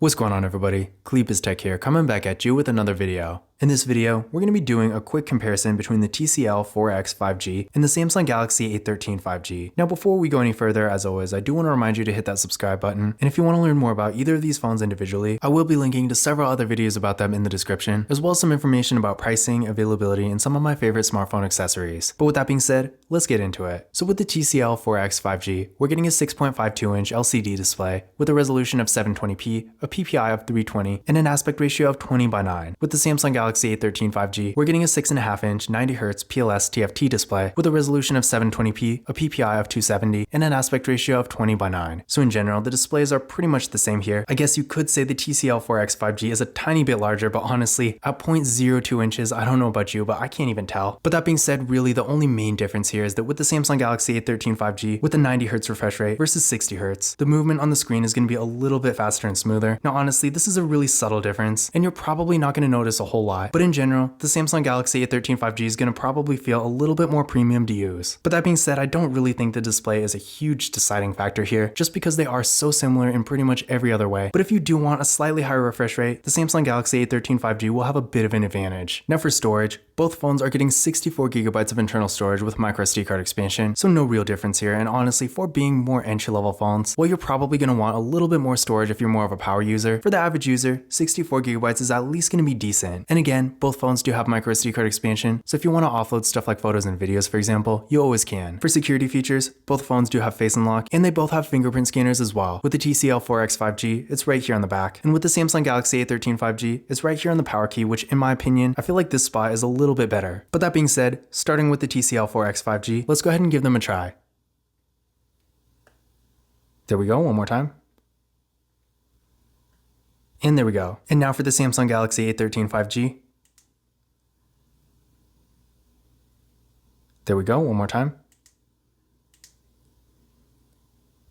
What's going on, everybody? Cleepus Tech here, coming back at you with another video. In this video, we're going to be doing a quick comparison between the TCL 4X 5G and the Samsung Galaxy A13 5G. Now, before we go any further, as always, I do want to remind you to hit that subscribe button. And if you want to learn more about either of these phones individually, I will be linking to several other videos about them in the description, as well as some information about pricing, availability, and some of my favorite smartphone accessories. But with that being said, let's get into it. So with the TCL 4X 5G, we're getting a 6.52-inch LCD display with a resolution of 720p, a PPI of 320, and an aspect ratio of 20:9. With the Samsung Galaxy A13 5G, we're getting a 6.5-inch 90Hz PLS TFT display with a resolution of 720p, a PPI of 270, and an aspect ratio of 20:9. So in general, the displays are pretty much the same here. I guess you could say the TCL 4X 5G is a tiny bit larger, but honestly, at 0.02 inches, I don't know about you, but I can't even tell. But that being said, really the only main difference here is that with the Samsung Galaxy A13 5G with a 90Hz refresh rate versus 60Hz, the movement on the screen is going to be a little bit faster and smoother. Now honestly, this is a really subtle difference, and you're probably not going to notice a whole lot. But in general, the Samsung Galaxy A13 5G is going to probably feel a little bit more premium to use. But that being said, I don't really think the display is a huge deciding factor here, just because they are so similar in pretty much every other way. But if you do want a slightly higher refresh rate, the Samsung Galaxy A13 5G will have a bit of an advantage. Now for storage, both phones are getting 64GB of internal storage with microSD card expansion, so no real difference here. And honestly, for being more entry-level phones, well, you're probably going to want a little bit more storage if you're more of a power user. For the average user, 64GB is at least going to be decent. And again, both phones do have microSD card expansion, so if you want to offload stuff like photos and videos, for example, you always can. For security features, both phones do have Face Unlock, and they both have fingerprint scanners as well. With the TCL 4X 5G, it's right here on the back, and with the Samsung Galaxy A13 5G, it's right here on the power key, which in my opinion, I feel like this spot is a little bit better. But that being said, starting with the TCL 4X 5G, let's go ahead and give them a try. There we go, one more time. And there we go. And now for the Samsung Galaxy A13 5G. There we go, one more time.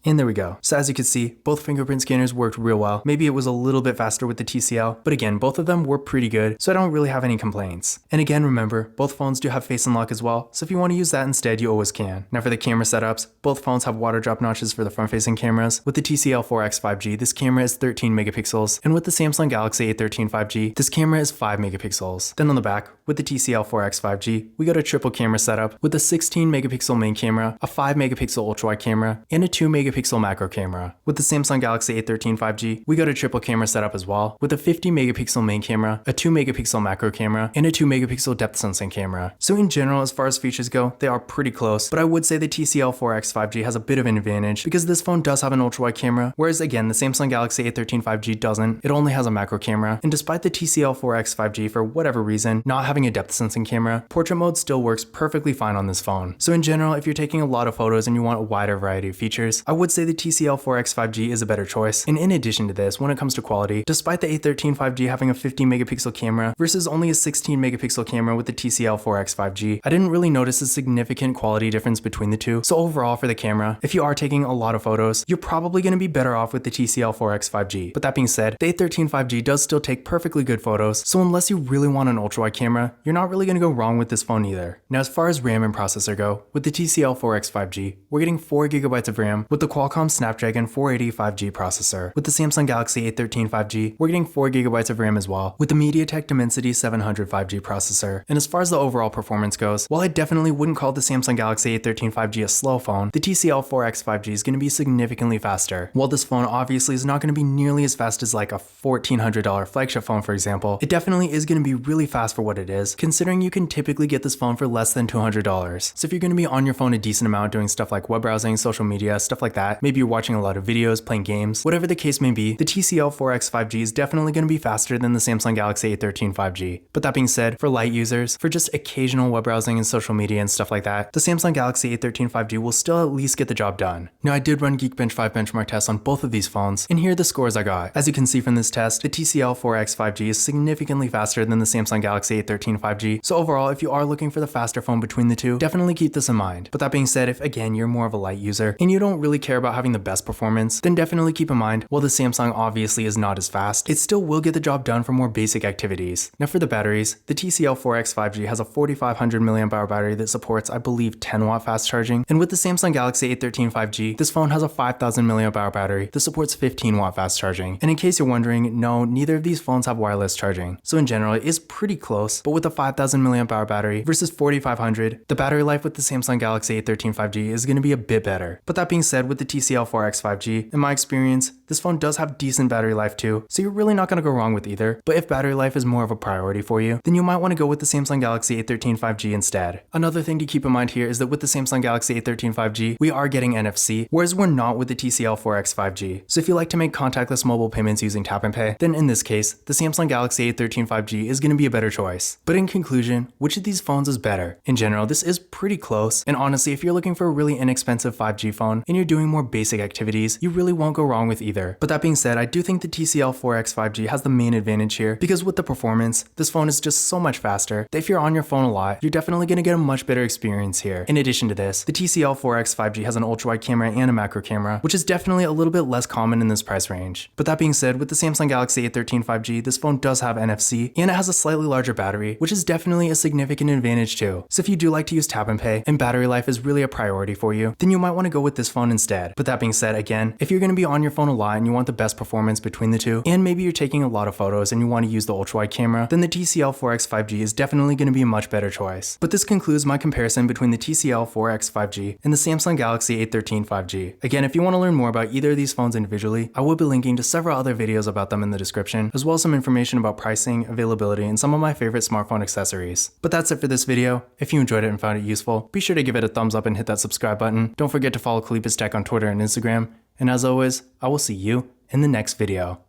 And there we go. So as you can see, both fingerprint scanners worked real well. Maybe it was a little bit faster with the TCL, but again, both of them were pretty good, so I don't really have any complaints. And again, remember, both phones do have Face Unlock as well, so if you want to use that instead, you always can. Now for the camera setups, both phones have water drop notches for the front-facing cameras. With the TCL 4X 5G, this camera is 13 megapixels, and with the Samsung Galaxy A13 5G, this camera is 5 megapixels. Then on the back, with the TCL 4X 5G, we got a triple camera setup with a 16 megapixel main camera, a 5 megapixel ultra-wide camera, and a 2 megapixel macro camera. With the Samsung Galaxy A13 5G, we got a triple camera setup as well, with a 50 megapixel main camera, a 2 megapixel macro camera, and a 2 megapixel depth sensing camera. So in general, as far as features go, they are pretty close, but I would say the TCL 4X 5G has a bit of an advantage because this phone does have an ultra-wide camera, whereas again, the Samsung Galaxy A13 5G doesn't. It only has a macro camera, and despite the TCL 4X 5G for whatever reason not having a depth sensing camera, portrait mode still works perfectly fine on this phone. So in general, if you're taking a lot of photos and you want a wider variety of features, I would say the TCL 4X 5G is a better choice. And in addition to this, when it comes to quality, despite the A13 5G having a 50 megapixel camera versus only a 16 megapixel camera with the TCL 4X 5G, I didn't really notice a significant quality difference between the two. So overall for the camera, if you are taking a lot of photos, you're probably going to be better off with the TCL 4X 5G. But that being said, the A13 5G does still take perfectly good photos, so unless you really want an ultra-wide camera, you're not really going to go wrong with this phone either. Now as far as RAM and processor go, with the TCL 4X 5G, we're getting 4GB of RAM with the Qualcomm Snapdragon 480 5G processor. With the Samsung Galaxy A13 5G, we're getting 4GB of RAM as well, with the MediaTek Dimensity 700 5G processor. And as far as the overall performance goes, while I definitely wouldn't call the Samsung Galaxy A13 5G a slow phone, the TCL 4X 5G is going to be significantly faster. While this phone obviously is not going to be nearly as fast as like a $1,400 flagship phone, for example, it definitely is going to be really fast for what it is, considering you can typically get this phone for less than $200. So if you're going to be on your phone a decent amount doing stuff like web browsing, social media, stuff like that, maybe you're watching a lot of videos, playing games, whatever the case may be, the TCL 4X 5G is definitely going to be faster than the Samsung Galaxy A13 5G. But that being said, for light users, for just occasional web browsing and social media and stuff like that, the Samsung Galaxy A13 5G will still at least get the job done. Now I did run Geekbench 5 benchmark tests on both of these phones, and here are the scores I got. As you can see from this test, the TCL 4X 5G is significantly faster than the Samsung Galaxy A13 5G. So overall, if you are looking for the faster phone between the two, definitely keep this in mind. But that being said, if again you're more of a light user and you don't really care about having the best performance, then definitely keep in mind, while the Samsung obviously is not as fast, it still will get the job done for more basic activities. Now for the batteries, the TCL 4X 5G has a 4500 mAh battery that supports, I believe, 10 watt fast charging, and with the Samsung Galaxy A13 5G, this phone has a 5000 mAh battery that supports 15 watt fast charging. And in case you're wondering, no, neither of these phones have wireless charging. So in general, it is pretty close, but with a 5000 mAh battery versus 4500, the battery life with the Samsung Galaxy A13 5G is going to be a bit better. But that being said, with the TCL 4X 5G, in my experience, this phone does have decent battery life too, so you're really not going to go wrong with either. But if battery life is more of a priority for you, then you might want to go with the Samsung Galaxy A13 5G instead. Another thing to keep in mind here is that with the Samsung Galaxy A13 5G, we are getting NFC, whereas we're not with the TCL 4X 5G. So if you like to make contactless mobile payments using Tap and Pay, then in this case, the Samsung Galaxy A13 5G is going to be a better choice. But in conclusion, which of these phones is better? In general, this is pretty close, and honestly, if you're looking for a really inexpensive 5G phone and you're doing more basic activities, you really won't go wrong with either. But that being said, I do think the TCL 4X 5G has the main advantage here, because with the performance, this phone is just so much faster that if you're on your phone a lot, you're definitely going to get a much better experience here. In addition to this, the TCL 4X 5G has an ultra-wide camera and a macro camera, which is definitely a little bit less common in this price range. But that being said, with the Samsung Galaxy A13 5G, this phone does have NFC, and it has a slightly larger battery, which is definitely a significant advantage too. So if you do like to use Tap and Pay, and battery life is really a priority for you, then you might want to go with this phone instead. But that being said, again, if you're going to be on your phone a lot and you want the best performance between the two, and maybe you're taking a lot of photos and you want to use the ultra-wide camera, then the TCL 4X 5G is definitely going to be a much better choice. But this concludes my comparison between the TCL 4X 5G and the Samsung Galaxy A13 5G. Again, if you want to learn more about either of these phones individually, I will be linking to several other videos about them in the description, as well as some information about pricing, availability, and some of my favorite smartphone accessories. But that's it for this video. If you enjoyed it and found it useful, be sure to give it a thumbs up and hit that subscribe button. Don't forget to follow Kalipis Tech on Twitter and Instagram. And as always, I will see you in the next video.